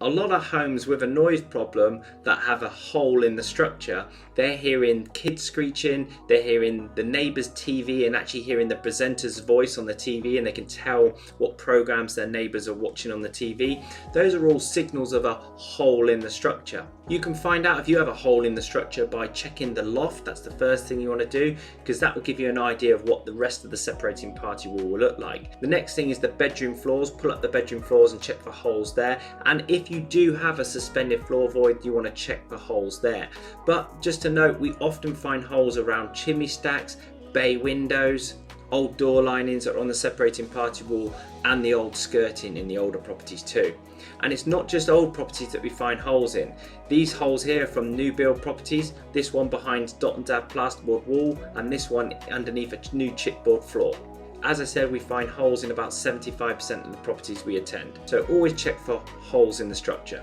A lot of homes with a noise problem that have a hole in the structure, they're hearing kids screeching, they're hearing the neighbour's TV and actually hearing the presenter's voice on the TV, and they can tell what programs their neighbours are watching on the TV. Those are all signals of a hole in the structure. You can find out if you have a hole in the structure by checking the loft. That's the first thing you want to do, because that will give you an idea of what the rest of the separating party wall will look like. The next thing is the bedroom floors. Pull up the bedroom floors and check for holes there. And if you do have a suspended floor void, you want to check for holes there. But just to note, we often find holes around chimney stacks, bay windows, old door linings that are on the separating party wall, and the old skirting in the older properties too. And it's not just old properties that we find holes in. These holes here are from new build properties, this one behind dot and dab plasterboard wall, and this one underneath a new chipboard floor. As I said, we find holes in about 75% of the properties we attend. So always check for holes in the structure.